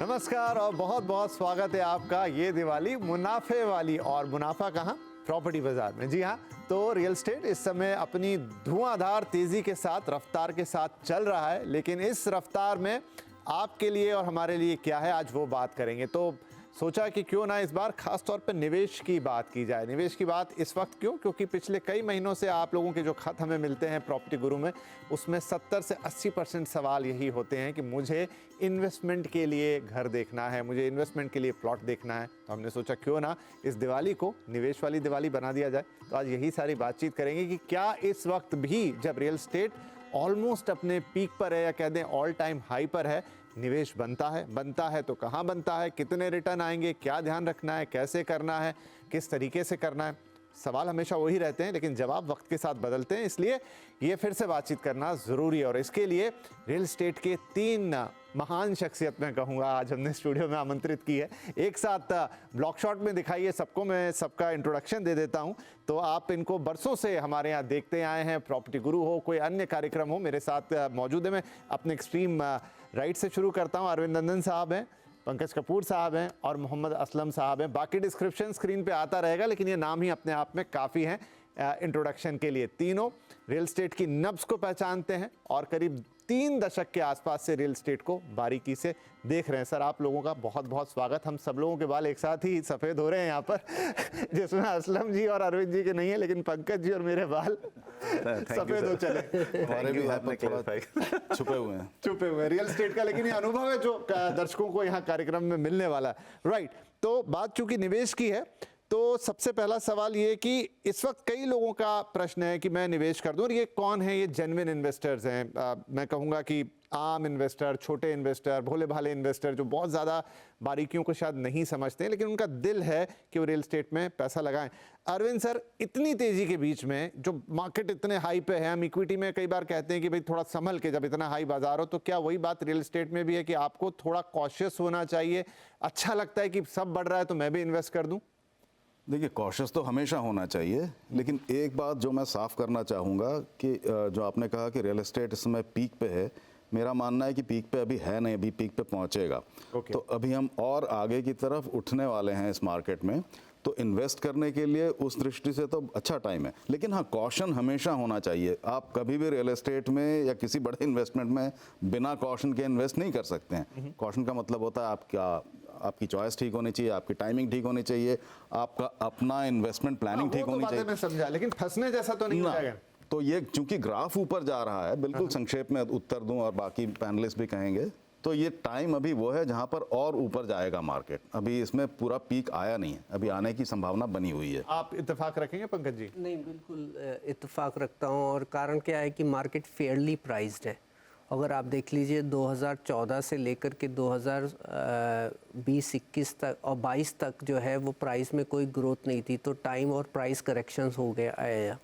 नमस्कार और बहुत बहुत स्वागत है आपका ये दिवाली मुनाफे वाली। और मुनाफा कहाँ? प्रॉपर्टी बाजार में। जी हाँ, तो रियल एस्टेट इस समय अपनी धुआंधार तेजी के साथ, रफ्तार के साथ चल रहा है। लेकिन इस रफ्तार में आपके लिए और हमारे लिए क्या है, आज वो बात करेंगे। तो सोचा कि क्यों ना इस बार खास तौर पर निवेश की बात की जाए। निवेश की बात इस वक्त क्यों? क्योंकि पिछले कई महीनों से आप लोगों के जो खत हमें मिलते हैं प्रॉपर्टी गुरु में, उसमें 70 से 80% सवाल यही होते हैं कि मुझे इन्वेस्टमेंट के लिए घर देखना है, मुझे इन्वेस्टमेंट के लिए प्लॉट देखना है। तो हमने सोचा क्यों ना इस दिवाली को निवेश वाली दिवाली बना दिया जाए। तो आज यही सारी बातचीत करेंगे कि क्या इस वक्त भी, जब रियल एस्टेट ऑलमोस्ट अपने पीक पर है या कह दें ऑल टाइम हाई पर है, निवेश बनता है तो कहाँ बनता है, कितने रिटर्न आएंगे, क्या ध्यान रखना है, कैसे करना है, किस तरीके से करना है। सवाल हमेशा वही रहते हैं, लेकिन जवाब वक्त के साथ बदलते हैं। इसलिए ये फिर से बातचीत करना ज़रूरी है। और इसके लिए रियल एस्टेट के 3 महान शख्सियत मैं कहूँगा आज हमने स्टूडियो में आमंत्रित की है। एक साथ ब्लॉक शॉट में दिखाइए सबको, मैं सबका इंट्रोडक्शन दे देता हूँ। तो आप इनको बरसों से हमारे यहाँ देखते आए हैं, प्रॉपर्टी गुरु हो, कोई अन्य कार्यक्रम हो, मेरे साथ मौजूद है। मैं अपने एक्सट्रीम राइट से शुरू करता हूँ। अरविंद नंदन साहब हैं, पंकज कपूर साहब हैं और मोहम्मद असलम साहब हैं। बाकी डिस्क्रिप्शन स्क्रीन पे आता रहेगा, लेकिन ये नाम ही अपने आप में काफ़ी हैं इंट्रोडक्शन के लिए। तीनों रियल एस्टेट की नब्ज़ को पहचानते हैं और करीब 3 दशक के आसपास से रियल एस्टेट को बारीकी से देख रहे हैं। सर, आप लोगों का बहुत बहुत स्वागत। हम सब लोगों के बाल एक साथ ही सफ़ेद हो रहे हैं यहाँ पर जिसमें असलम जी और अरविंद जी के नहीं है, लेकिन पंकज जी और मेरे बाल सफ़ेद हो चले। छुपे हुए रियल एस्टेट का, लेकिन ये अनुभव है जो दर्शकों को यहाँ कार्यक्रम में मिलने वाला है। राइट, तो बात चूंकि निवेश की है, तो सबसे पहला सवाल ये कि इस वक्त कई लोगों का प्रश्न है कि मैं निवेश कर दूं, और ये कौन है? ये जेन्युइन इन्वेस्टर्स हैं। मैं कहूँगा कि आम इन्वेस्टर, छोटे इन्वेस्टर, भोले भाले इन्वेस्टर जो बहुत ज़्यादा बारीकियों को शायद नहीं समझते हैं, लेकिन उनका दिल है कि वो रियल एस्टेट में पैसा लगाएं। अरविंद सर, इतनी तेज़ी के बीच में जो मार्केट इतने हाई पे है, हम इक्विटी में कई बार कहते हैं कि भाई थोड़ा संभल के, जब इतना हाई बाजार हो, तो क्या वही बात रियल एस्टेट में भी है कि आपको थोड़ा कॉशियस होना चाहिए? अच्छा लगता है कि सब बढ़ रहा है तो मैं भी इन्वेस्ट कर दूँ? देखिए, कॉशियस तो हमेशा होना चाहिए, लेकिन एक बात जो मैं साफ करना चाहूँगा कि जो आपने कहा कि रियल एस्टेट इस समय पीक पे है, मेरा मानना है कि पीक पे अभी है नहीं, अभी पीक पे पहुँचेगा। तो अभी हम और आगे की तरफ उठने वाले हैं इस मार्केट में, तो इन्वेस्ट करने के लिए उस दृष्टि से तो अच्छा टाइम है। लेकिन हाँ, कॉशन हमेशा होना चाहिए। आप कभी भी रियल एस्टेट में या किसी बड़े इन्वेस्टमेंट में बिना कॉशन के इन्वेस्ट नहीं कर सकते हैं। कॉशन का मतलब होता है आपकी चॉइस ठीक होनी चाहिए, आपकी टाइमिंग ठीक होनी चाहिए, आपका अपना इन्वेस्टमेंट प्लानिंग ठीक होनी चाहिए। मैं समझा, लेकिन फंसने जैसा तो नहीं हो जाएगा। तो ये चूंकि ग्राफ ऊपर जा रहा है, बिल्कुल संक्षेप में उत्तर दूं और बाकी पैनलिस्ट भी कहेंगे, तो ये टाइम अभी वो है जहां पर और ऊपर जाएगा मार्केट। अभी इसमें पूरा पीक आया नहीं है, अभी आने की संभावना बनी हुई है। आप इत्तेफाक रखेंगे पंकज जी? नहीं, बिल्कुल इत्तेफाक रखता हूं। और कारण क्या है कि मार्केट फेयरली प्राइस्ड है। अगर आप देख लीजिए 2014 से लेकर के 2020-21 तक और 22 तक जो है वो प्राइस में कोई ग्रोथ नहीं थी, तो टाइम और प्राइस करेक्शंस हो गए आया।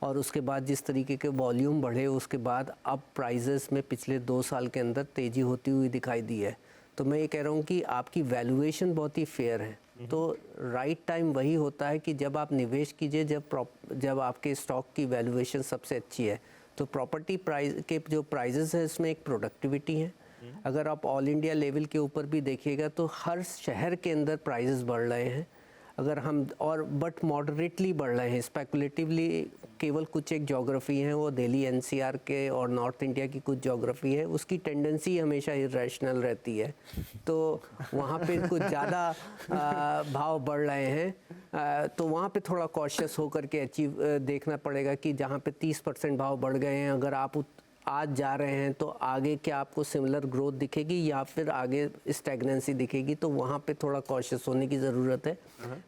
और उसके बाद जिस तरीके के वॉल्यूम बढ़े, उसके बाद अब प्राइजेस में पिछले 2 साल के अंदर तेज़ी होती हुई दिखाई दी है। तो मैं ये कह रहा हूँ कि आपकी वैल्यूएशन बहुत ही फेयर है। तो राइट टाइम वही होता है कि जब आप निवेश कीजिए जब आपके स्टॉक की वैल्यूएशन सबसे अच्छी है। तो प्रॉपर्टी प्राइस के जो प्राइजेस है, इसमें एक प्रोडक्टिविटी है। अगर आप ऑल इंडिया लेवल के ऊपर भी देखिएगा तो हर शहर के अंदर प्राइजेस बढ़ रहे हैं। अगर हम और बट मॉडरेटली बढ़ रहे हैं, स्पेकुलेटिवली केवल कुछ एक ज्योग्राफी है, वो दिल्ली एनसीआर के और नॉर्थ इंडिया की कुछ ज्योग्राफी है, उसकी टेंडेंसी हमेशा इरेशनल रहती है। तो वहाँ पे कुछ ज़्यादा भाव बढ़ रहे हैं, तो वहाँ पे थोड़ा कॉशियस होकर के देखना पड़ेगा कि जहाँ पे 30% भाव बढ़ गए हैं, अगर आप आज जा रहे हैं तो आगे क्या आपको सिमिलर ग्रोथ दिखेगी या फिर आगे स्टैग्नेंसी दिखेगी, तो वहाँ पे थोड़ा कॉशियस होने की ज़रूरत है।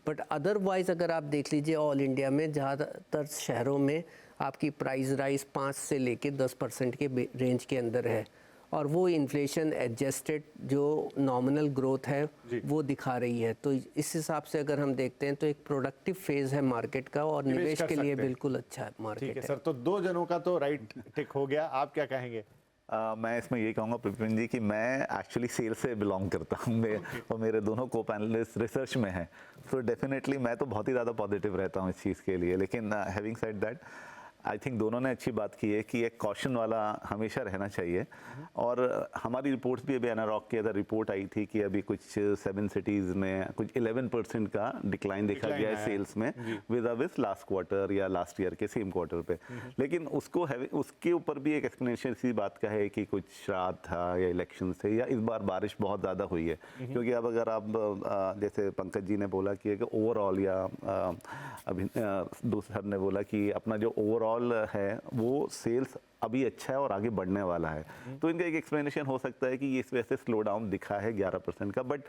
बट अदरवाइज़ अगर आप देख लीजिए ऑल इंडिया में ज़्यादातर शहरों में आपकी प्राइस राइज 5 से लेके 10% के रेंज के अंदर है, और वो इन्फ्लेशन एडजस्टेड जो नॉमिनल ग्रोथ है वो दिखा रही है। तो इस हिसाब से अगर हम देखते हैं तो एक प्रोडक्टिव फेज़ है मार्केट का, और निवेश के लिए बिल्कुल अच्छा मार्केट है। सर, तो 2 जनों का तो राइट टिक हो गया। आप क्या कहेंगे? मैं इसमें ये कहूँगा प्रवीण जी कि मैं एक्चुअली सेल से बिलोंग करता हूँ, और मेरे दोनों को पैनलिस्ट रिसर्च में हैं। तो डेफिनेटली मैं तो बहुत ही ज़्यादा पॉजिटिव रहता हूँ इस चीज़ के लिए। लेकिन having said that, I think दोनों ने अच्छी बात की है कि एक कॉशन वाला हमेशा रहना चाहिए। और हमारी रिपोर्ट्स भी, अभी एनारॉक की अदर रिपोर्ट आई थी कि अभी कुछ 7 सिटीज़ में कुछ 11% का डिक्लाइन देखा गया है सेल्स में विद अविस लास्ट क्वार्टर या लास्ट ईयर के सेम क्वार्टर पे। लेकिन उसके ऊपर भी एक एक्सप्लेनेशन इसी बात का है कि कुछ श्राद्ध था या इलेक्शन थे या इस बार बारिश बहुत ज़्यादा हुई है। क्योंकि अब अगर आप जैसे पंकज जी ने बोला कि ओवरऑल या अभी दूसरा ने बोला कि अपना जो ओवरऑल है वो सेल्स अभी अच्छा है और आगे बढ़ने वाला है, तो इनका एक एक्सप्लेनेशन हो सकता है कि ये इस वजह से स्लो डाउन दिखा है 11% का। बट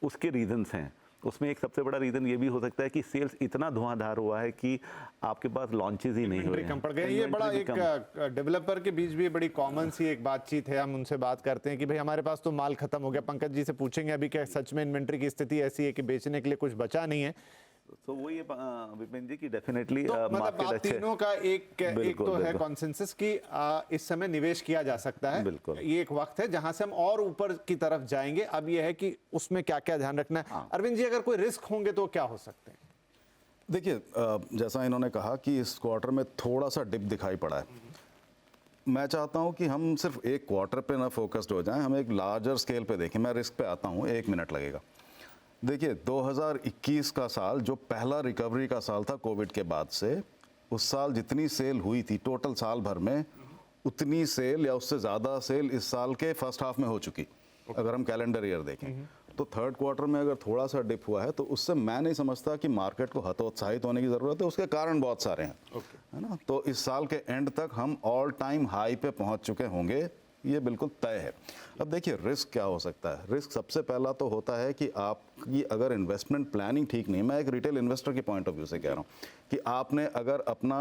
उसके रीजंस हैं, उसमें एक सबसे बड़ा रीज़न ये भी हो सकता है कि सेल्स इतना धुआंधार हुआ है कि आपके पास लॉन्चेस ही नहीं हुए कम पड़ गए। ये बड़ा एक डेवलपर के बीच भी बड़ी कॉमन सी एक बातचीत है। हम उनसे बात करते हैं कि भाई हमारे पास तो माल खत्म हो गया। पंकज जी से पूछेंगे अभी क्या सच में इन्वेंट्री की स्थिति ऐसी है कि बेचने के लिए कुछ बचा नहीं है? तो वो ये विपिन जी की डेफिनेटली तो मतलब आप तीनों का एक तो है कॉन्सेंसस कि इस समय निवेश किया जा सकता है। बिल्कुल। ये एक वक्त है जहां से हम और ऊपर की तरफ जाएंगे। अब ये है कि उसमें क्या क्या ध्यान रखना है। अरविंद जी, अगर कोई रिस्क होंगे तो क्या हो सकते हैं? देखिए, जैसा इन्होंने कहा कि इस क्वार्टर में थोड़ा सा डिप दिखाई पड़ा है। मैं चाहता हूं कि हम सिर्फ एक क्वार्टर पे ना फोकस्ड हो जाएं, हम एक लार्जर स्केल पे देखें। मैं रिस्क पे आता हूं, 1 मिनट लगेगा। देखिए, 2021 का साल जो पहला रिकवरी का साल था कोविड के बाद से, उस साल जितनी सेल हुई थी टोटल साल भर में, उतनी सेल या उससे ज़्यादा सेल इस साल के फर्स्ट हाफ में हो चुकी। अगर हम कैलेंडर ईयर देखें तो थर्ड क्वार्टर में अगर थोड़ा सा डिप हुआ है तो उससे मैं नहीं समझता कि मार्केट को हतोत्साहित होने की ज़रूरत है। उसके कारण बहुत सारे हैं, है ना। तो इस साल के एंड तक हम ऑल टाइम हाई पे पहुंच चुके होंगे, ये बिल्कुल तय है। अब देखिए, रिस्क क्या हो सकता है। रिस्क सबसे पहला तो होता है कि आपकी अगर इन्वेस्टमेंट प्लानिंग ठीक नहीं, मैं एक रिटेल इन्वेस्टर के पॉइंट ऑफ व्यू से कह रहा हूँ कि आपने अगर अपना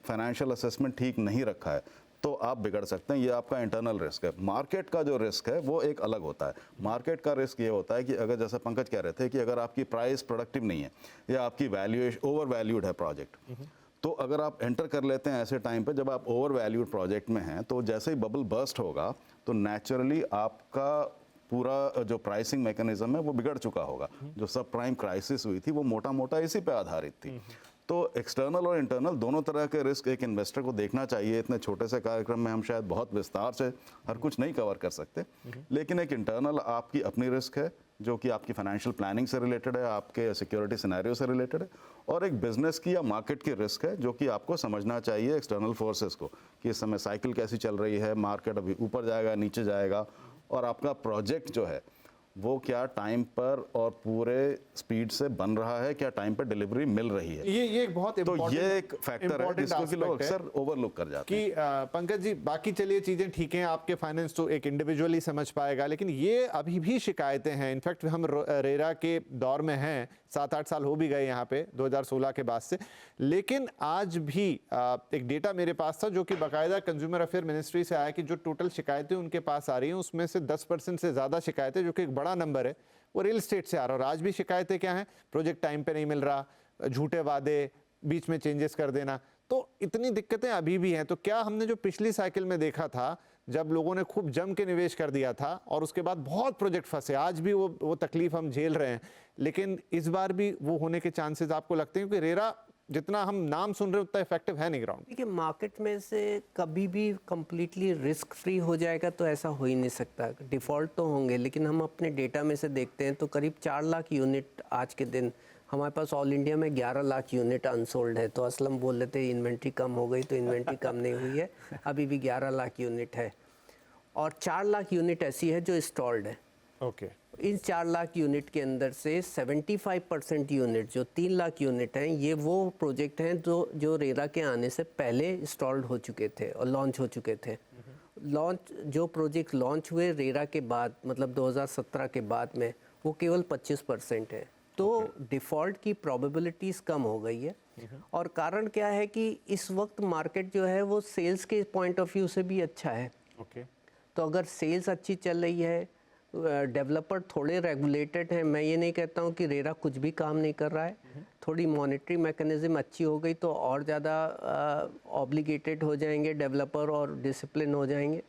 फाइनेंशियल असेसमेंट ठीक नहीं रखा है तो आप बिगड़ सकते हैं। ये आपका इंटरनल रिस्क है। मार्केट का जो रिस्क है वो एक अलग होता है। मार्केट का रिस्क ये होता है कि अगर, जैसे पंकज कह रहे थे, कि अगर आपकी प्राइस प्रोडक्टिव नहीं है या आपकी वैल्यूएशन ओवर वैल्यूड है प्रोजेक्ट, तो अगर आप एंटर कर लेते हैं ऐसे टाइम पे जब आप ओवर वैल्यूड प्रोजेक्ट में हैं, तो जैसे ही बबल बर्स्ट होगा तो नेचुरली आपका पूरा जो प्राइसिंग मैकेनिज्म है वो बिगड़ चुका होगा। जो सब प्राइम क्राइसिस हुई थी वो मोटा मोटा इसी पे आधारित थी। तो एक्सटर्नल और इंटरनल दोनों तरह के रिस्क एक इन्वेस्टर को देखना चाहिए। इतने छोटे से कार्यक्रम में हम शायद बहुत विस्तार से हर कुछ नहीं कवर कर सकते, लेकिन एक इंटरनल आपकी अपनी रिस्क है जो कि आपकी फाइनेंशियल प्लानिंग से रिलेटेड है, आपके सिक्योरिटी सिनेरियो से रिलेटेड है, और एक बिजनेस की या मार्केट की रिस्क है जो कि आपको समझना चाहिए एक्सटर्नल फोर्सेस को, कि इस समय साइकिल कैसी चल रही है, मार्केट अभी ऊपर जाएगा नीचे जाएगा, और आपका प्रोजेक्ट जो है वो क्या टाइम पर और पूरे स्पीड से बन रहा है, क्या टाइम पर डिलीवरी मिल रही है। ये एक बहुत तो ये एक फैक्टर है जिसको कि लोग अक्सर ओवरलुक कर जाते हैं। कि पंकज जी, बाकी चलिए चीजें ठीक हैं, आपके फाइनेंस तो एक इंडिविजुअली समझ पाएगा, लेकिन ये अभी भी शिकायतें हैं। इनफैक्ट हम रेरा के दौर में हैं, 7-8 साल हो भी गए यहाँ पे 2016 के बाद से, लेकिन आज भी एक डेटा मेरे पास था जो कि बाकायदा कंज्यूमर अफेयर मिनिस्ट्री से आया कि जो टोटल शिकायतें उनके पास आ रही हैं उसमें से 10% से ज़्यादा शिकायतें, जो कि एक बड़ा नंबर है, वो रियल एस्टेट से आ रहा है। और आज भी शिकायतें क्या हैं? प्रोजेक्ट टाइम पे नहीं मिल रहा, झूठे वादे, बीच में चेंजेस कर देना। तो इतनी दिक्कतें अभी भी हैं। तो क्या हमने जो पिछली साइकिल में देखा था जब लोगों ने खूब जम के निवेश कर दिया था और उसके बाद बहुत प्रोजेक्ट फंसे, आज भी वो तकलीफ हम झेल रहे हैं, लेकिन इस बार भी वो होने के चांसेस आपको लगते हैं? क्योंकि रेरा जितना हम नाम सुन रहे हैं उतना इफेक्टिव है नहीं ग्राउंड। देखिए, मार्केट में से कभी भी कंप्लीटली रिस्क फ्री हो जाएगा तो ऐसा हो ही नहीं सकता। डिफ़ॉल्ट तो होंगे, लेकिन हम अपने डेटा में से देखते हैं तो करीब 4 लाख यूनिट आज के दिन हमारे पास ऑल इंडिया में 11 लाख यूनिट अनसोल्ड है। तो असलम बोल रहे थे इन्वेंट्री कम हो गई, तो इन्वेंट्री कम नहीं हुई है, अभी भी 11 लाख यूनिट है। और 4 लाख यूनिट ऐसी है जो इंस्टॉल्ड है। ओके। इन 4 लाख यूनिट के अंदर से 75% यूनिट, जो 3 लाख यूनिट हैं, ये वो प्रोजेक्ट हैं जो रेरा के आने से पहले इंस्टॉल्ड हो चुके थे और लॉन्च हो चुके थे। जो प्रोजेक्ट लॉन्च हुए रेरा के बाद, मतलब 2017 के बाद में, वो केवल 25% है। तो डिफ़ॉल्ट की प्रोबेबिलिटीज़ कम हो गई है। और कारण क्या है कि इस वक्त मार्केट जो है वो सेल्स के पॉइंट ऑफ व्यू से भी अच्छा है। ओके। तो अगर सेल्स अच्छी चल रही है, डेवलपर थोड़े रेगुलेटेड हैं, मैं ये नहीं कहता हूँ कि रेरा कुछ भी काम नहीं कर रहा है, थोड़ी मॉनेटरी मैकेनिज्म अच्छी हो गई तो और ज़्यादा ऑब्लिगेटेड हो जाएंगे डेवलपर और डिसिप्लिन हो जाएंगे।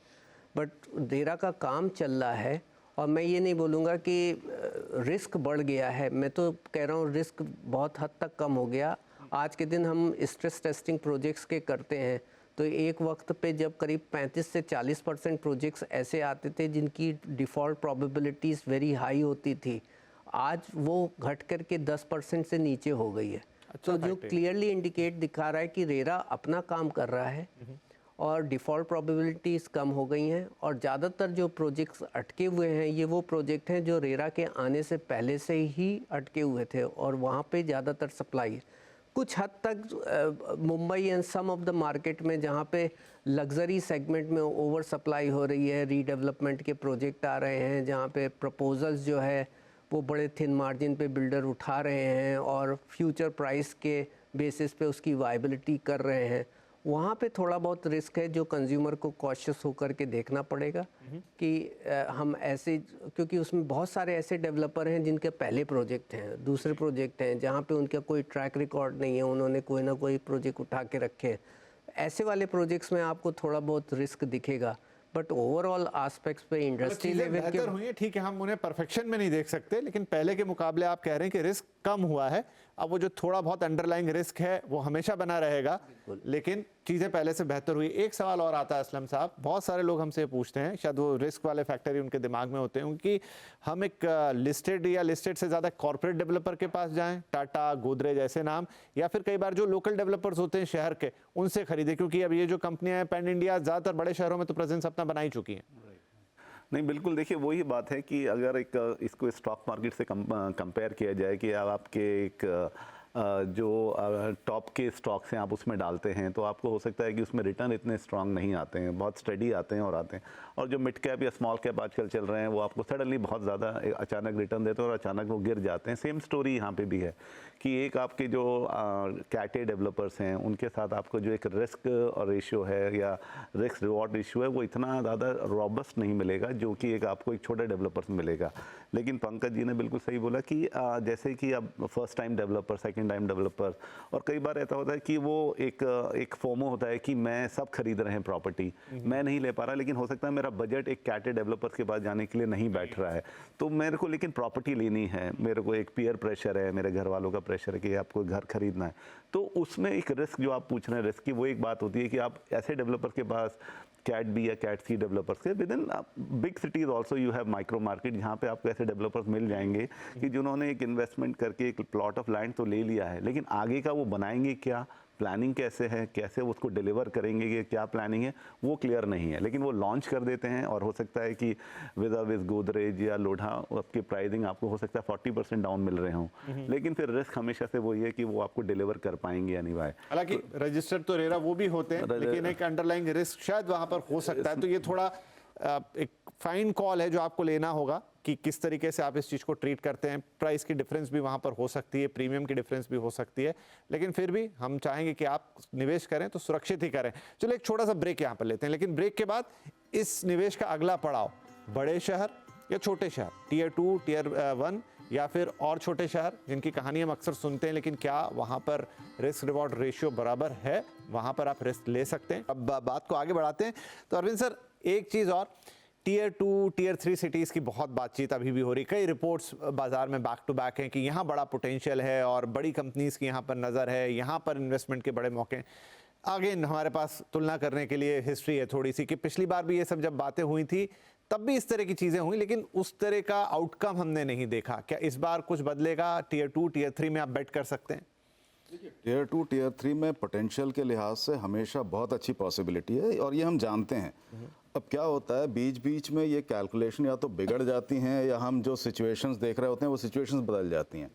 बट रेरा का काम चल रहा है और मैं ये नहीं बोलूँगा कि रिस्क बढ़ गया है, मैं तो कह रहा हूँ रिस्क बहुत हद तक कम हो गया। आज के दिन हम स्ट्रेस टेस्टिंग प्रोजेक्ट्स के करते हैं तो एक वक्त पे जब करीब 35 से 40% प्रोजेक्ट्स ऐसे आते थे जिनकी डिफ़ॉल्ट प्रोबेबिलिटीज़ वेरी हाई होती थी, आज वो घट कर के 10% से नीचे हो गई है। तो जो क्लियरली इंडिकेट दिखा रहा है कि रेरा अपना काम कर रहा है और डिफ़ॉल्ट प्रोबेबिलिटीज़ कम हो गई हैं और ज़्यादातर जो प्रोजेक्ट्स अटके हुए हैं ये वो प्रोजेक्ट हैं जो रेरा के आने से पहले से ही अटके हुए थे और वहाँ पे ज़्यादातर सप्लाई है। कुछ हद तक Mumbai and some of the market में जहाँ पे लग्जरी सेगमेंट में ओवर सप्लाई हो रही है, रीडेवलपमेंट के प्रोजेक्ट आ रहे हैं जहाँ पे प्रपोजल्स जो है वो बड़े थिन मार्जिन पे बिल्डर उठा रहे हैं और फ्यूचर प्राइस के बेसिस पे उसकी वायबिलिटी कर रहे हैं, वहाँ पे थोड़ा बहुत रिस्क है जो कंज्यूमर को कॉशियस होकर के देखना पड़ेगा कि हम ऐसे, क्योंकि उसमें बहुत सारे ऐसे डेवलपर हैं जिनके पहले प्रोजेक्ट हैं, दूसरे प्रोजेक्ट हैं जहाँ पे उनका कोई ट्रैक रिकॉर्ड नहीं है, उन्होंने कोई ना कोई प्रोजेक्ट उठा के रखे हैं। ऐसे वाले प्रोजेक्ट्स में आपको थोड़ा बहुत रिस्क दिखेगा, बट ओवरऑल एस्पेक्ट्स पे इंडस्ट्री लेवल के हुई है, ठीक है, हम उन्हें परफेक्शन में नहीं देख सकते, लेकिन पहले के मुकाबले आप कह रहे हैं कि रिस्क कम हुआ है। अब वो जो थोड़ा बहुत अंडरलाइंग रिस्क है वो हमेशा बना रहेगा, लेकिन चीज़ें पहले से बेहतर हुई। एक सवाल और आता है असलम साहब, बहुत सारे लोग हमसे पूछते हैं, शायद वो रिस्क वाले फैक्टर ही उनके दिमाग में होते हैं, क्योंकि हम एक लिस्टेड या लिस्टेड से ज़्यादा कॉर्पोरेट डेवलपर के पास जाएं, टाटा, गोदरेज ऐसे नाम, या फिर कई बार जो लोकल डेवलपर्स होते हैं शहर के, उनसे खरीदें, क्योंकि अब ये जो कंपनियां हैं पैन इंडिया ज़्यादातर बड़े शहरों में तो प्रेजेंस अपना बना ही चुकी हैं। नहीं, बिल्कुल, देखिए वही बात है कि अगर एक इसको स्टॉक मार्केट से कंपेयर किया जाए कि अब आपके एक जो टॉप के स्टॉक्स हैं आप उसमें डालते हैं तो आपको हो सकता है कि उसमें रिटर्न इतने स्ट्रांग नहीं आते हैं, बहुत स्टडी आते हैं और आते हैं। और जो मिड कैप या स्मॉल कैप आजकल चल रहे हैं वो आपको सडनली बहुत ज़्यादा अचानक रिटर्न देते हैं और अचानक वो गिर जाते हैं। सेम स्टोरी यहाँ पे भी है कि एक आपके जो कैटे डेवलपर्स हैं उनके साथ आपको जो एक रिस्क और रेशियो है या रिस्क रिवॉर्ड रेशियो है वो इतना ज़्यादा रॉबस्ट नहीं मिलेगा जो कि एक आपको एक छोटे डेवलपर से मिलेगा। लेकिन पंकज जी ने बिल्कुल सही बोला कि जैसे कि अब first time developer, second time developer, और कई बार ऐसा होता है कि वो एक फोमो होता है कि मैं सब खरीद रहे हैं प्रॉपर्टी, मैं नहीं ले पा रहा, लेकिन हो सकता है मेरा बजट एक कैटे डेवलपर्स के पास जाने के लिए नहीं बैठ रहा है, तो मेरे को लेकिन प्रॉपर्टी लेनी है, मेरे को एक पीयर प्रेशर है, मेरे घर वालों का प्रेशर है कि आपको घर खरीदना है, तो उसमें एक रिस्क जो आप पूछ रहे हैं रिस्क की, वो एक बात होती है कि आप ऐसे डेवलपर के पास कैट बी या कैट सी डेवलपर्स के with in big cities also you have micro market जहाँ पे आपको ऐसे डेवलपर्स मिल जाएंगे कि जिन्होंने एक इन्वेस्टमेंट करके एक प्लॉट ऑफ लैंड तो ले लिया है, लेकिन आगे का वो बनाएंगे क्या, प्लानिंग कैसे है, कैसे वो उसको डिलीवर करेंगे, ये क्या प्लानिंग है वो क्लियर नहीं है, लेकिन वो लॉन्च कर देते हैं और हो सकता है कि विद गोदरेज या लोढ़ा आपकी प्राइसिंग आपको हो सकता है 40% डाउन मिल रहे हों, लेकिन फिर रिस्क हमेशा से वही है कि वो आपको डिलीवर कर पाएंगे या नहीं भाई। हालांकि रजिस्टर्ड तो रेरा वो भी होते हैं, लेकिन एक अंडरलाइंग रिस्क शायद वहां पर हो सकता है, तो ये थोड़ा एक फाइन कॉल है जो आपको लेना होगा कि किस तरीके से आप इस चीज़ को ट्रीट करते हैं। प्राइस की डिफरेंस भी वहाँ पर हो सकती है, प्रीमियम की डिफरेंस भी हो सकती है, लेकिन फिर भी हम चाहेंगे कि आप निवेश करें तो सुरक्षित ही करें। चलो एक छोटा सा ब्रेक यहाँ पर लेते हैं, लेकिन ब्रेक के बाद इस निवेश का अगला पड़ाव बड़े शहर या छोटे शहर, टियर 2, टियर 1 या फिर और छोटे शहर जिनकी कहानी हम अक्सर सुनते हैं, लेकिन क्या वहाँ पर रिस्क रिवॉर्ड रेशियो बराबर है, वहाँ पर आप रिस्क ले सकते हैं। अब बात को आगे बढ़ाते हैं। तो अरविंद सर, एक चीज़ और, टियर 2, टियर 3 सिटीज़ की बहुत बातचीत अभी भी हो रही, कई रिपोर्ट्स बाजार में बैक टू बैक हैं कि यहाँ बड़ा पोटेंशियल है और बड़ी कंपनीज़ की यहाँ पर नज़र है, यहाँ पर इन्वेस्टमेंट के बड़े मौके। आगे हमारे पास तुलना करने के लिए हिस्ट्री है थोड़ी सी कि पिछली बार भी ये सब जब बातें हुई थी तब भी इस तरह की चीज़ें हुई, लेकिन उस तरह का आउटकम हमने नहीं देखा। क्या इस बार कुछ बदलेगा? टियर 2, टियर 3 में आप बेट कर सकते हैं? टियर 2, टियर 3 में पोटेंशियल के लिहाज से हमेशा बहुत अच्छी पॉसिबिलिटी है और ये हम जानते हैं। अब क्या होता है, बीच बीच में ये कैलकुलेशन या तो बिगड़ जाती हैं या हम जो सिचुएशंस देख रहे होते हैं वो सिचुएशंस बदल जाती हैं।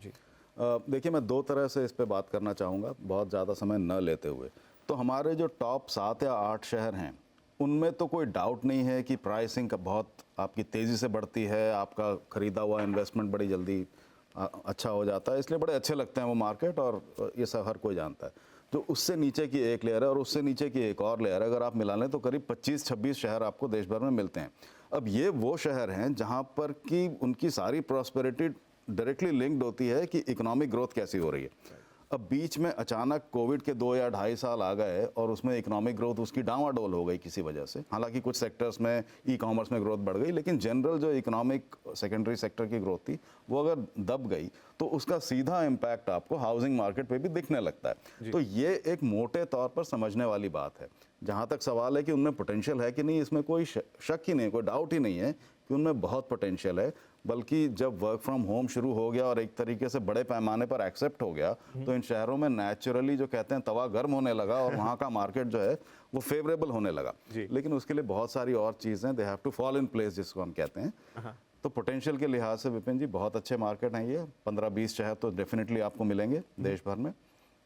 देखिए, मैं दो तरह से इस पे बात करना चाहूँगा, बहुत ज़्यादा समय न लेते हुए। तो हमारे जो टॉप 7 या 8 शहर हैं उनमें तो कोई डाउट नहीं है कि प्राइसिंग का बहुत आपकी तेज़ी से बढ़ती है, आपका ख़रीदा हुआ इन्वेस्टमेंट बड़ी जल्दी अच्छा हो जाता है, इसलिए बड़े अच्छे लगते हैं वो मार्केट, और ये सब हर कोई जानता है। जो उससे नीचे की एक लेयर है और उससे नीचे की एक और लेयर है, अगर आप मिला लें तो करीब 25-26 शहर आपको देश भर में मिलते हैं। अब ये वो शहर हैं जहाँ पर कि उनकी सारी प्रॉस्पेरिटी डायरेक्टली लिंक्ड होती है कि इकोनॉमिक ग्रोथ कैसी हो रही है। अब बीच में अचानक कोविड के 2 या 2.5 साल आ गए और उसमें इकोनॉमिक ग्रोथ उसकी डांवाडोल हो गई किसी वजह से। हालांकि कुछ सेक्टर्स में ई कॉमर्स में ग्रोथ बढ़ गई, लेकिन जनरल जो इकोनॉमिक सेकेंडरी सेक्टर की ग्रोथ थी वो अगर दब गई तो उसका सीधा इम्पैक्ट आपको हाउसिंग मार्केट पे भी दिखने लगता है। तो ये एक मोटे तौर पर समझने वाली बात है। जहाँ तक सवाल है कि उनमें पोटेंशियल है कि नहीं, इसमें कोई शक ही नहीं, कोई डाउट ही नहीं है कि उनमें बहुत पोटेंशियल है। बल्कि जब वर्क फ्रॉम होम शुरू हो गया और एक तरीके से बड़े पैमाने पर एक्सेप्ट हो गया तो इन शहरों में नेचुरली जो कहते हैं तवा गर्म होने लगा और वहाँ का मार्केट जो है वो फेवरेबल होने लगा। लेकिन उसके लिए बहुत सारी और चीज़ें, they have to fall in place जिसको हम कहते हैं। तो पोटेंशियल के लिहाज से विपिन जी बहुत अच्छे मार्केट हैं ये। 15-20 शहर तो डेफिनेटली आपको मिलेंगे देश भर में।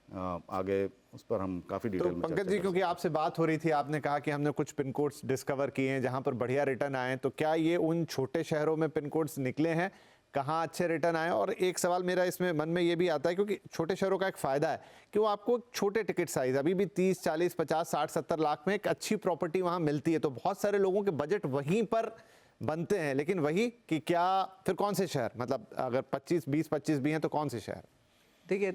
आगे उस पर हम काफ़ी डिटेल में पंकज जी, क्योंकि आपसे बात हो रही थी, आपने कहा कि हमने कुछ पिन कोड्स डिस्कवर किए हैं जहां पर बढ़िया रिटर्न आए, तो क्या ये उन छोटे शहरों में पिन कोड्स निकले हैं, कहाँ अच्छे रिटर्न आए? और एक सवाल मेरा इसमें मन में ये भी आता है, क्योंकि छोटे शहरों का एक फ़ायदा है कि वो आपको छोटे टिकट साइज़, अभी भी 30, 40, 50, 60, 70 लाख में एक अच्छी प्रॉपर्टी वहाँ मिलती है, तो बहुत सारे लोगों के बजट वहीं पर बनते हैं। लेकिन वही कि क्या फिर कौन से शहर, मतलब अगर 20-25 भी हैं तो कौन से शहर? देखिए,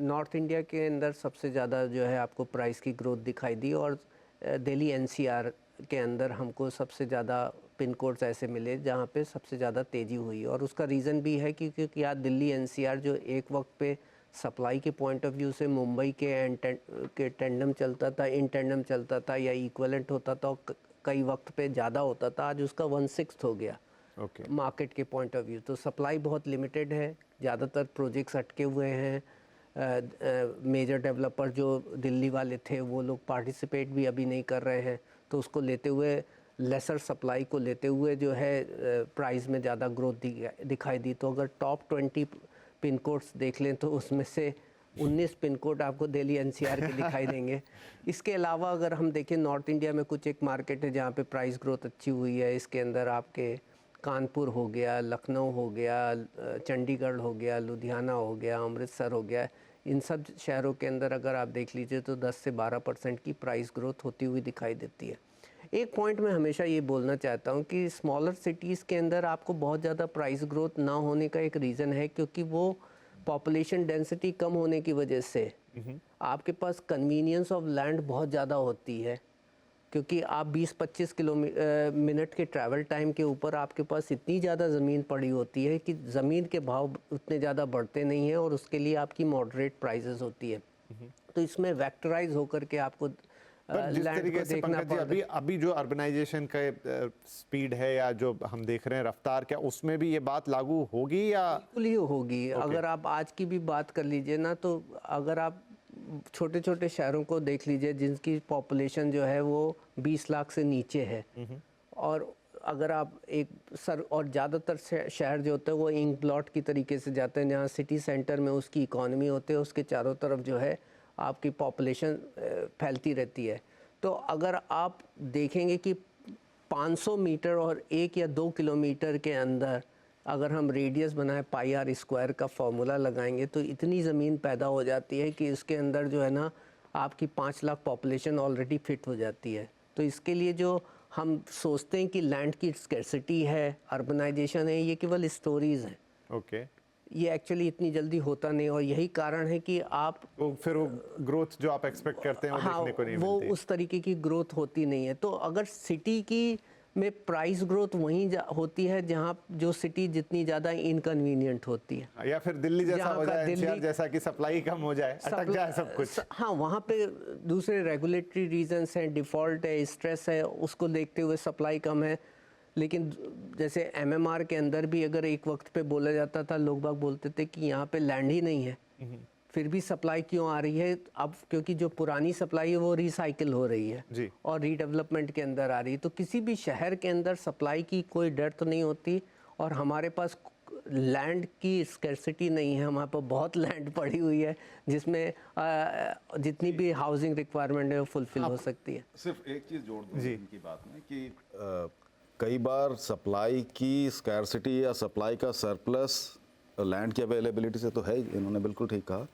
नॉर्थ इंडिया के अंदर सबसे ज़्यादा जो है आपको प्राइस की ग्रोथ दिखाई दी, और दिल्ली एनसीआर के अंदर हमको सबसे ज़्यादा पिन कोड्स ऐसे मिले जहाँ पे सबसे ज़्यादा तेज़ी हुई। और उसका रीज़न भी है क्योंकि यार दिल्ली एनसीआर जो एक वक्त पे सप्लाई के पॉइंट ऑफ व्यू से मुंबई के टेंडम चलता था, इन टेंडम चलता था या इक्वलेंट होता था, कई वक्त पे ज़्यादा होता था, आज उसका 1/6 हो गया मार्केट के पॉइंट ऑफ व्यू। तो सप्लाई बहुत लिमिटेड है, ज़्यादातर प्रोजेक्ट्स अटके हुए हैं। मेजर डेवलपर जो दिल्ली वाले थे वो लोग पार्टिसिपेट भी अभी नहीं कर रहे हैं, तो उसको लेते हुए लेसर सप्लाई को लेते हुए जो है प्राइस में ज़्यादा ग्रोथ दिखाई दी। तो अगर टॉप 20 पिन कोड्स देख लें तो उसमें से 19 पिन कोड आपको दिल्ली एनसीआर के दिखाई देंगे। इसके अलावा अगर हम देखें नॉर्थ इंडिया में कुछ एक मार्केट है जहाँ पे प्राइस ग्रोथ अच्छी हुई है। इसके अंदर आपके कानपुर हो गया, लखनऊ हो गया, चंडीगढ़ हो गया, लुधियाना हो गया, अमृतसर हो गया। इन सब शहरों के अंदर अगर आप देख लीजिए तो 10 से 12% की प्राइस ग्रोथ होती हुई दिखाई देती है। एक पॉइंट मैं हमेशा ये बोलना चाहता हूँ कि स्मॉलर सिटीज़ के अंदर आपको बहुत ज़्यादा प्राइस ग्रोथ ना होने का एक रीज़न है क्योंकि वो पॉपुलेशन डेंसिटी कम होने की वजह से आपके पास कन्वीनियंस ऑफ लैंड बहुत ज़्यादा होती है, क्योंकि आप 20-25 मिनट के ट्रैवल टाइम के ऊपर आपके पास इतनी ज़्यादा ज़मीन पड़ी होती है कि ज़मीन के भाव उतने ज़्यादा बढ़ते नहीं हैं और उसके लिए आपकी मॉडरेट प्राइसेस होती है। तो इसमें वेक्टराइज होकर के आपको जिस तरीके से पंकज जी अभी जो अर्बनाइजेशन का स्पीड है या जो हम देख रहे हैं रफ्तार, क्या उसमें भी ये बात लागू होगी या? बिल्कुल ही होगी। अगर आप आज की भी बात कर लीजिए ना, तो अगर आप छोटे छोटे शहरों को देख लीजिए जिनकी पॉपुलेशन जो है वो 20 लाख से नीचे है, और अगर आप और ज़्यादातर शहर जो होते हैं वो इंक ब्लॉट की तरीके से जाते हैं जहाँ सिटी सेंटर में उसकी इकोनॉमी होती है, उसके चारों तरफ जो है आपकी पॉपुलेशन फैलती रहती है। तो अगर आप देखेंगे कि 500 मीटर और 1 या 2 किलोमीटर के अंदर अगर हम रेडियस बनाए πr² का फॉर्मूला लगाएंगे तो इतनी ज़मीन पैदा हो जाती है कि इसके अंदर जो है ना आपकी 5 लाख पॉपुलेशन ऑलरेडी फिट हो जाती है। तो इसके लिए जो हम सोचते हैं कि लैंड की स्कैर्सिटी है, अर्बनाइजेशन है, ये केवल स्टोरीज़ हैं। ये एक्चुअली इतनी जल्दी होता नहीं, और यही कारण है कि आप फिर वो ग्रोथ जो आप एक्सपेक्ट करते हैं वो देखने को नहीं वो मिलती। उस तरीके की ग्रोथ होती नहीं है। तो अगर सिटी की में प्राइस ग्रोथ वहीं होती है जहाँ जो सिटी जितनी ज़्यादा इनकन्वीनियंट होती है, या फिर दिल्ली जैसा हो जाए, एनसीआर जैसा कि सप्लाई कम हो जाए, अटक जाए सब कुछ। हाँ, वहाँ पे दूसरे रेगुलेटरी रीजंस हैं, डिफ़ॉल्ट है, स्ट्रेस है, उसको देखते हुए सप्लाई कम है। लेकिन जैसे एमएमआर के अंदर भी अगर एक वक्त पे बोला जाता था, लोग बाग बोलते थे कि यहाँ पे लैंड ही नहीं है, फिर भी सप्लाई क्यों आ रही है? अब क्योंकि जो पुरानी सप्लाई है वो रिसाइकिल हो रही है जी। और रीडेवलपमेंट के अंदर आ रही है। तो किसी भी शहर के अंदर सप्लाई की कोई डर तो नहीं होती, और हमारे पास लैंड की स्कैर्सिटी नहीं है, हमारे पास बहुत लैंड पड़ी हुई है जिसमें जितनी भी हाउसिंग रिक्वायरमेंट है वो फुलफिल हो सकती है। सिर्फ एक चीज़ जोड़ दूँ इनकी बात में कि कई बार सप्लाई की स्कैर्सिटी या सप्लाई का सरप्लस लैंड की अवेलेबिलिटी से तो है, इन्होंने बिल्कुल ठीक कहा,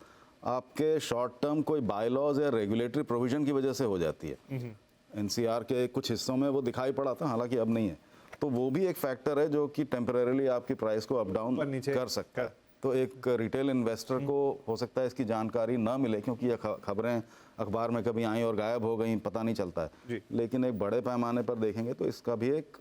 आपके शॉर्ट टर्म कोई बायलॉज या रेगुलेटरी प्रोविजन की वजह से हो जाती है। एनसीआर के कुछ हिस्सों में वो दिखाई पड़ा था, हालांकि अब नहीं है, तो वो भी एक फैक्टर है जो कि टेम्परेरीली आपकी प्राइस को अप डाउन कर सकता है। तो एक रिटेल इन्वेस्टर को हो सकता है इसकी जानकारी ना मिले, क्योंकि ये खबरें अखबार में कभी आई और गायब हो गई, पता नहीं चलता है। लेकिन एक बड़े पैमाने पर देखेंगे तो इसका भी एक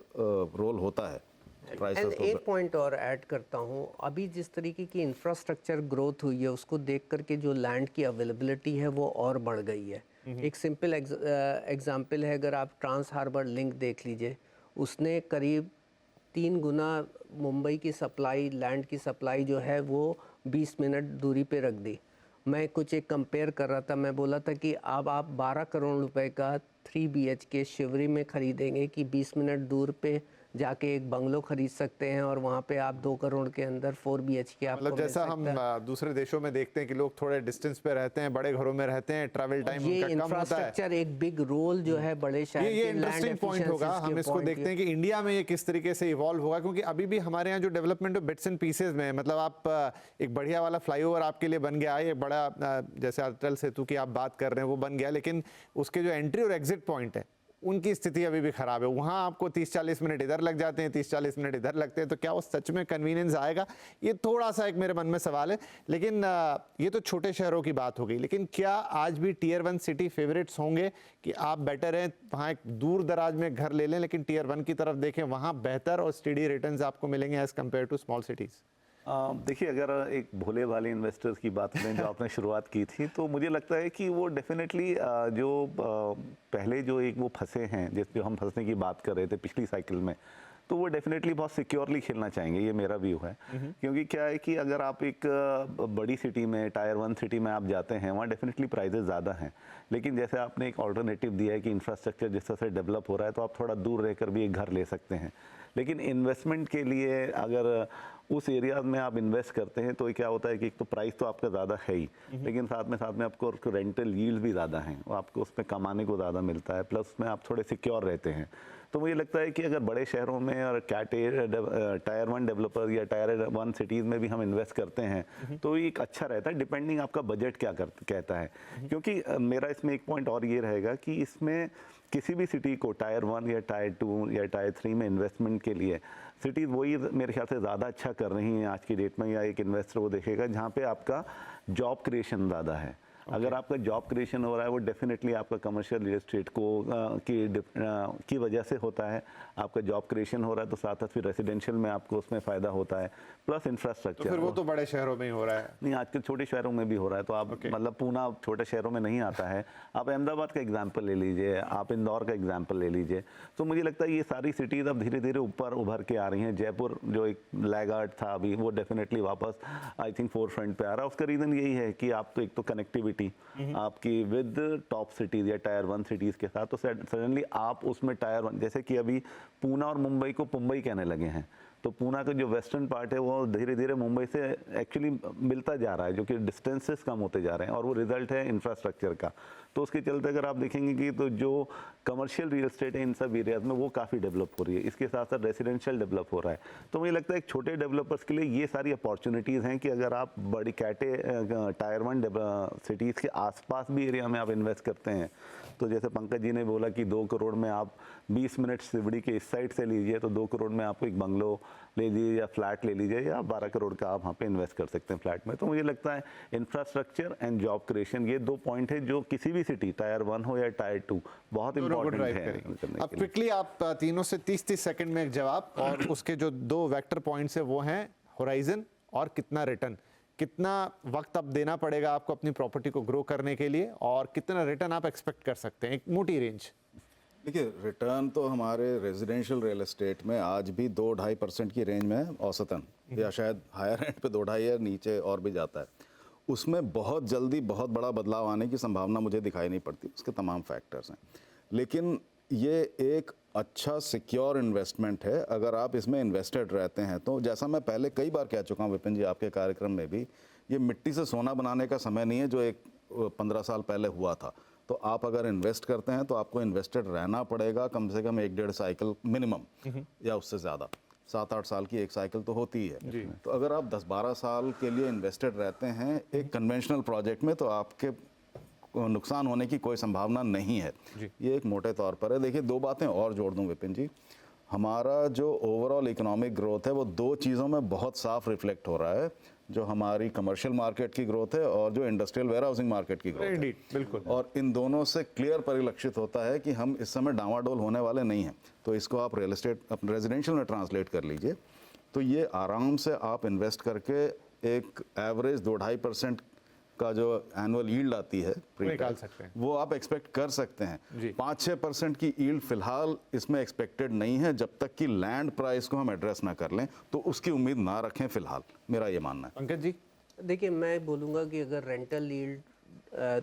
रोल होता है। एंड एक पॉइंट और ऐड करता हूँ, अभी जिस तरीके की इंफ्रास्ट्रक्चर ग्रोथ हुई है उसको देख करके जो लैंड की अवेलेबिलिटी है वो और बढ़ गई है। एक सिंपल एग्जांपल है, अगर आप ट्रांस हार्बर लिंक देख लीजिए, उसने करीब 3 गुना मुंबई की सप्लाई, लैंड की सप्लाई जो है वो 20 मिनट दूरी पे रख दी। मैं कुछ एक कंपेयर कर रहा था, मैं बोला था कि अब आप 12 करोड़ रुपए का 3 BHK शिवरी में ख़रीदेंगे कि 20 मिनट दूर पे जाके एक बंगलो खरीद सकते हैं और वहाँ पे आप 2 करोड़ के अंदर 4 BHK आपको मतलब जैसा हम दूसरे देशों में देखते हैं कि लोग थोड़े डिस्टेंस पे रहते हैं, बड़े घरों में रहते हैं, ट्रैवल टाइम ये उनका कम होता है। इंफ्रास्ट्रक्चर एक बिग रोल जो है बड़े शहर ये के लैंड इंटरेस्टिंग पॉइंट होगा, हम इसको देखते हैं कि इंडिया में ये किस तरीके से इवॉल्व होगा, क्योंकि अभी भी हमारे यहाँ जो डेवलपमेंट बिट्स एंड पीसेज में, मतलब आप एक बढ़िया वाला फ्लाईओवर आपके लिए बन गया है, ये बड़ा जैसे अटल सेतु की आप बात कर रहे हैं वो बन गया, लेकिन उसके जो एंट्री और एग्जिट पॉइंट है उनकी स्थिति अभी भी खराब है। वहाँ आपको 30-40 मिनट इधर लग जाते हैं, 30-40 मिनट इधर लगते हैं, तो क्या वो सच में कन्वीनियंस आएगा? ये थोड़ा सा एक मेरे मन में सवाल है। लेकिन ये तो छोटे शहरों की बात हो गई, लेकिन क्या आज भी टियर 1 सिटी फेवरेट्स होंगे कि आप बेटर हैं वहाँ एक दूर दराज में घर ले लें, लेकिन टियर 1 की तरफ देखें, वहाँ बेहतर और स्टेडी रिटर्न्स आपको मिलेंगे as compared to small cities? देखिए, अगर एक भोले भाले इन्वेस्टर्स की बात करें जो आपने शुरुआत की थी, तो मुझे लगता है कि वो डेफिनेटली जो पहले जो एक वो फंसे हैं, जिस पे हम फंसने की बात कर रहे थे पिछली साइकिल में, तो वो डेफिनेटली बहुत सिक्योरली खेलना चाहेंगे, ये मेरा व्यू है। क्योंकि क्या है कि अगर आप एक बड़ी सिटी में, टायर 1 सिटी में आप जाते हैं, वहाँ डेफिनेटली प्राइजेस ज़्यादा हैं, लेकिन जैसे आपने एक ऑल्टरनेटिव दिया है कि इंफ्रास्ट्रक्चर जिस तरह से डेवलप हो रहा है, तो आप थोड़ा दूर रहकर भी एक घर ले सकते हैं। लेकिन इन्वेस्टमेंट के लिए अगर उस एरिया में आप इन्वेस्ट करते हैं तो क्या होता है कि एक तो प्राइस तो आपका ज़्यादा है ही, लेकिन साथ में आपको रेंटल यील्ड भी ज़्यादा हैं, आपको उसमें कमाने को ज़्यादा मिलता है, प्लस उसमें आप थोड़े सिक्योर रहते हैं। तो मुझे लगता है कि अगर बड़े शहरों में और टायर 1 डेवलपर या टायर 1 सिटीज़ में भी हम इन्वेस्ट करते हैं तो एक अच्छा रहता है, डिपेंडिंग आपका बजट क्या कहता है। क्योंकि मेरा इसमें एक पॉइंट और ये रहेगा कि इसमें किसी भी सिटी को टायर 1 या टायर 2 या टायर 3 में इन्वेस्टमेंट के लिए सिटीज़ वही मेरे ख्याल से ज़्यादा अच्छा कर रही हैं आज की डेट में, या एक इन्वेस्टर वो देखेगा जहाँ पे आपका जॉब क्रिएशन ज़्यादा है। अगर आपका जॉब क्रिएशन हो रहा है वो डेफिनेटली आपका कमर्शियल रियल एस्टेट को की वजह से होता है। आपका जॉब क्रिएशन हो रहा है तो साथ साथ फिर रेजिडेंशियल में आपको उसमें फ़ायदा होता है, प्लस इंफ्रास्ट्रक्चर। तो फिर वो तो बड़े शहरों में ही हो रहा है। नहीं, आजकल छोटे शहरों में भी हो रहा है। तो आप मतलब पूना छोटे शहरों में नहीं आता है, आप अहमदाबाद का एग्जाम्पल ले लीजिए, आप इंदौर का एग्जाम्पल ले लीजिए। तो मुझे लगता है ये सारी सिटीज़ अब धीरे धीरे ऊपर उभर के आ रही हैं। जयपुर जो एक लैगार्ड था अभी, वो डेफिनेटली वापस आई थिंक फोर फ्रंट पे आ रहा है। उसका रीज़न यही है कि आप तो एक तो कनेक्टिविटी आपकी विद टॉप सिटीज़ या टायर 1 सिटीज़ के साथ, तो सडनली आप उसमें टायर 1, जैसे कि अभी पूना और मुंबई को पुंबई कहने लगे हैं, तो पूना का जो वेस्टर्न पार्ट है वो धीरे धीरे मुंबई से एक्चुअली मिलता जा रहा है, जो कि डिस्टेंसेस कम होते जा रहे हैं, और वो रिजल्ट है इंफ्रास्ट्रक्चर का। तो उसके चलते अगर आप देखेंगे कि तो जो कमर्शियल रियल एस्टेट है इन सब एरियाज में वो काफ़ी डेवलप हो रही है, इसके साथ साथ रेजिडेंशियल डेवलप हो रहा है। तो मुझे लगता है एक छोटे डेवलपर्स के लिए ये सारी अपॉर्चुनिटीज़ हैं कि अगर आप बड़ी टायर 1 सिटीज़ के आसपास भी एरिया में आप इन्वेस्ट करते हैं, तो जैसे पंकज जी ने बोला कि 2 करोड़ में आप 20 मिनट सिवड़ी के इस साइड से लीजिए, तो 2 करोड़ में आपको एक बंगलो ले लीजिए या फ्लैट ले लीजिए, या 12 करोड़ का आप वहाँ पे इन्वेस्ट कर सकते हैं फ्लैट में। तो मुझे लगता है इंफ्रास्ट्रक्चर एंड जॉब क्रिएशन, ये 2 पॉइंट है जो किसी भी सिटी, टायर 1 हो या टायर 2, बहुत इंपॉर्टेंट है। अब क्विकली आप तीनों से 30-30 सेकंड में एक जवाब, और उसके जो 2 वेक्टर पॉइंट्स है वो हैं होराइजन और कितना रिटर्न। कितना वक्त अब देना पड़ेगा आपको अपनी प्रॉपर्टी को ग्रो करने के लिए, और कितना रिटर्न आप एक्सपेक्ट कर सकते हैं, एक मोटी रेंज? देखिए, रिटर्न तो हमारे रेजिडेंशियल रियल एस्टेट में आज भी 2-2.5% की रेंज में है औसतन, या शायद हायर एंड पे 2-2.5 या नीचे और भी जाता है। उसमें बहुत जल्दी बहुत बड़ा बदलाव आने की संभावना मुझे दिखाई नहीं पड़ती, उसके तमाम फैक्टर्स हैं। लेकिन ये एक अच्छा सिक्योर इन्वेस्टमेंट है अगर आप इसमें इन्वेस्टेड रहते हैं तो। जैसा मैं पहले कई बार कह चुका हूँ विपिन जी आपके कार्यक्रम में भी, ये मिट्टी से सोना बनाने का समय नहीं है जो एक 15 साल पहले हुआ था। तो आप अगर इन्वेस्ट करते हैं तो आपको इन्वेस्टेड रहना पड़ेगा कम से कम 1-1.5 साइकिल मिनिमम, या उससे ज़्यादा। 7-8 साल की एक साइकिल तो होती ही है। तो अगर आप 10-12 साल के लिए इन्वेस्टेड रहते हैं एक कन्वेंशनल प्रोजेक्ट में, तो आपके नुकसान होने की कोई संभावना नहीं है। ये एक मोटे तौर पर है। देखिए, 2 बातें और जोड़ दूं विपिन जी, हमारा जो ओवरऑल इकोनॉमिक ग्रोथ है वो 2 चीज़ों में बहुत साफ रिफ्लेक्ट हो रहा है। जो हमारी कमर्शियल मार्केट की ग्रोथ है और जो इंडस्ट्रियल वेयर हाउसिंग मार्केट की ग्रोथ है। इंडीड, बिल्कुल। और इन दोनों से क्लियर परिलक्षित होता है कि हम इस समय डामाडोल होने वाले नहीं हैं। तो इसको आप रियल एस्टेट अपने रेजिडेंशियल में ट्रांसलेट कर लीजिए, तो ये आराम से आप इन्वेस्ट करके एक एवरेज 2-2.5% का जो एनुअल यील्ड आती है निकाल सकते हैं, वो आप एक्सपेक्ट कर सकते जी। हैं। 5-6% की यील्ड फिलहाल इसमें एक्सपेक्टेड नहीं है, जब तक कि लैंड प्राइस को हम एड्रेस ना कर लें तो उसकी उम्मीद ना रखें फिलहाल, मेरा ये मानना है। पंकज जी, देखिए, मैं बोलूँगा कि अगर रेंटल यील्ड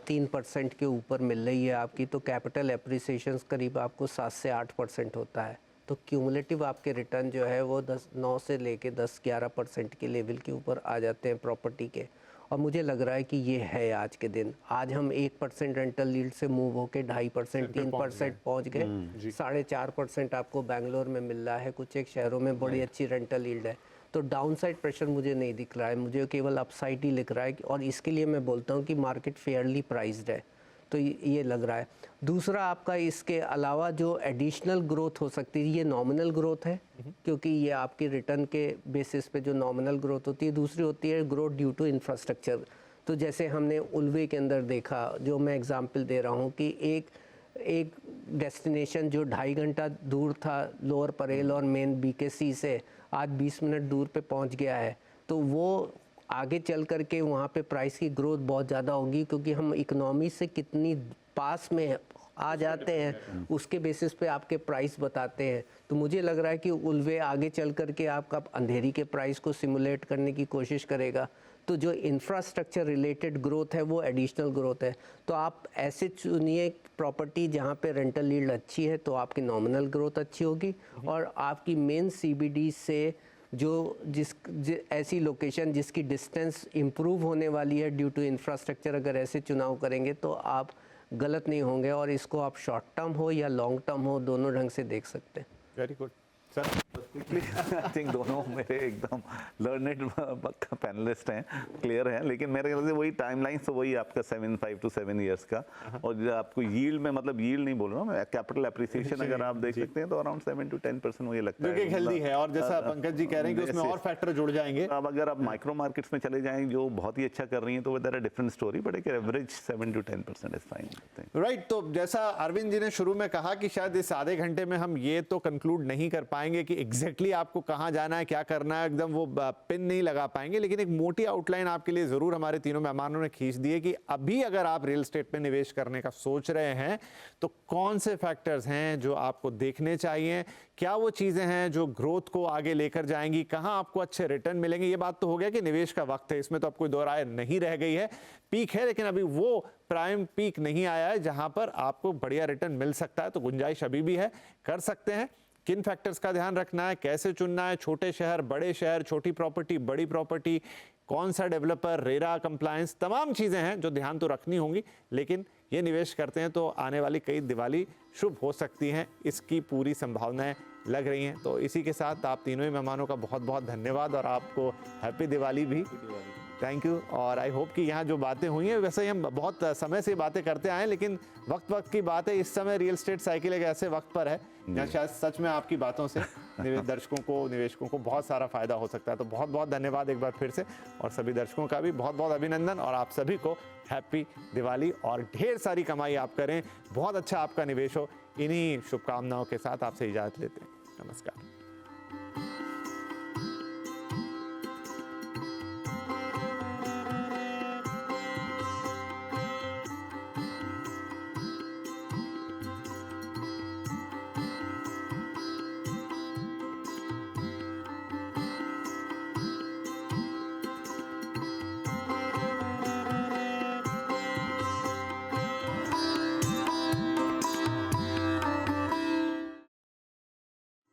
3% के ऊपर मिल रही है आपकी, तो कैपिटल एप्रिसिएशन करीब आपको 7 से 8% होता है। तो क्यूमुलेटिव आपके रिटर्न जो है वो 9 से लेके 10-11% के लेवल के ऊपर आ जाते हैं प्रॉपर्टी के। और मुझे लग रहा है कि ये है आज के दिन। आज हम 1% रेंटल यील्ड से मूव होके 2.5%, 3% पहुँच गए। 4.5% आपको बेंगलोर में मिल रहा है, कुछ एक शहरों में बड़ी अच्छी रेंटल यील्ड है। तो डाउनसाइड प्रेशर मुझे नहीं दिख रहा है, मुझे केवल अपसाइड ही लिख रहा है। और इसके लिए मैं बोलता हूँ कि मार्केट फेयरली प्राइस्ड है, तो ये लग रहा है। दूसरा, आपका इसके अलावा जो एडिशनल ग्रोथ हो सकती है, ये नॉमिनल ग्रोथ है, क्योंकि ये आपकी रिटर्न के बेसिस पे जो नॉमिनल ग्रोथ होती है। दूसरी होती है ग्रोथ ड्यू टू इंफ्रास्ट्रक्चर। तो जैसे हमने उल्वे के अंदर देखा, जो मैं एग्जांपल दे रहा हूँ कि एक डेस्टिनेशन जो 2.5 घंटा दूर था लोअर परेल और मेन BKC से, आज 20 मिनट दूर पे पहुँच गया है। तो वो आगे चल कर के वहाँ पे प्राइस की ग्रोथ बहुत ज़्यादा होगी, क्योंकि हम इकोनॉमी से कितनी पास में आ जाते हैं उसके बेसिस पे आपके प्राइस बताते हैं। तो मुझे लग रहा है कि उल्वे आगे चल कर के आपका अंधेरी के प्राइस को सिमुलेट करने की कोशिश करेगा। तो जो इंफ्रास्ट्रक्चर रिलेटेड ग्रोथ है वो एडिशनल ग्रोथ है। तो आप ऐसे चुनिए प्रॉपर्टी जहाँ पे रेंटल यील्ड अच्छी है, तो आपकी नॉमिनल ग्रोथ अच्छी होगी। और आपकी मेन CBD से ऐसी लोकेशन जिसकी डिस्टेंस इम्प्रूव होने वाली है ड्यू टू इंफ्रास्ट्रक्चर, अगर ऐसे चुनाव करेंगे तो आप गलत नहीं होंगे। और इसको आप शॉर्ट टर्म हो या लॉन्ग टर्म हो, दोनों ढंग से देख सकते हैं। Very good sir. I think दोनों मेरे एकदम लर्नेड पैनलिस्ट हैं, क्लियर हैं। लेकिन मेरे ख्याल से वही टाइमलाइन तो वही आपका 5 to 7 इयर्स का। और जो आपको यील्ड में, मतलब यील्ड नहीं बोल रहा हूँ मैं, कैपिटल एप्रिसिएशन अगर आप देख सकते हैं तो अराउंड 7 to 10% मुझे लगता है, जो कि हेल्दी है। और जैसा पंकज जी कह रहे हैं कि उसमें और फैक्टर जुड़ जाएंगे। अब अगर आप माइक्रो मार्केट्स में चले जाएं जो बहुत ही अच्छा कर रही हैं, तो वो डिफरेंट स्टोरी, बट एक average 7 to 10% is fine. Right. तो जैसा अरविंद जी ने शुरू में कहा कि शायद इस आधे घंटे में हम ये तो कंक्लूड नहीं कर पाएंगे कि एग्जैक्टली आपको कहां जाना है, क्या करना है, एकदम वो पिन नहीं लगा पाएंगे। लेकिन एक मोटी आउटलाइन आपके लिए जरूर हमारे तीनों मेहमानों ने खींच दी है कि अभी अगर आप रियल एस्टेट में निवेश करने का सोच रहे हैं तो कौन से फैक्टर्स हैं जो आपको देखने चाहिए, क्या वो चीजें हैं जो ग्रोथ को आगे लेकर जाएंगी, कहां आपको अच्छे रिटर्न मिलेंगे। ये बात तो हो गया कि निवेश का वक्त है, इसमें तो अब कोई दो राय नहीं रह गई है। पीक है, लेकिन अभी वो प्राइम पीक नहीं आया है जहां पर आपको बढ़िया रिटर्न मिल सकता है। तो गुंजाइश अभी भी है, कर सकते हैं। किन फैक्टर्स का ध्यान रखना है, कैसे चुनना है, छोटे शहर, बड़े शहर, छोटी प्रॉपर्टी, बड़ी प्रॉपर्टी, कौन सा डेवलपर, रेरा कंप्लायंस, तमाम चीज़ें हैं जो ध्यान तो रखनी होंगी। लेकिन ये निवेश करते हैं तो आने वाली कई दिवाली शुभ हो सकती हैं, इसकी पूरी संभावनाएं लग रही हैं। तो इसी के साथ आप तीनों ही मेहमानों का बहुत बहुत धन्यवाद और आपको हैप्पी दिवाली भी। Thank you. और आई होप कि यहाँ जो बातें हुई हैं, वैसे ही हम बहुत समय से बातें करते आए हैं, लेकिन वक्त की बात है। इस समय रियल एस्टेट साइकिल एक ऐसे वक्त पर है जहाँ शायद सच में आपकी बातों से दर्शकों को, निवेशकों को बहुत सारा फायदा हो सकता है। तो बहुत बहुत धन्यवाद एक बार फिर से, और सभी दर्शकों का भी बहुत बहुत अभिनंदन। और आप सभी को हैप्पी दिवाली और ढेर सारी कमाई आप करें, बहुत अच्छा आपका निवेश हो। इन्हीं शुभकामनाओं के साथ आपसे इजाज़त लेते हैं। नमस्कार।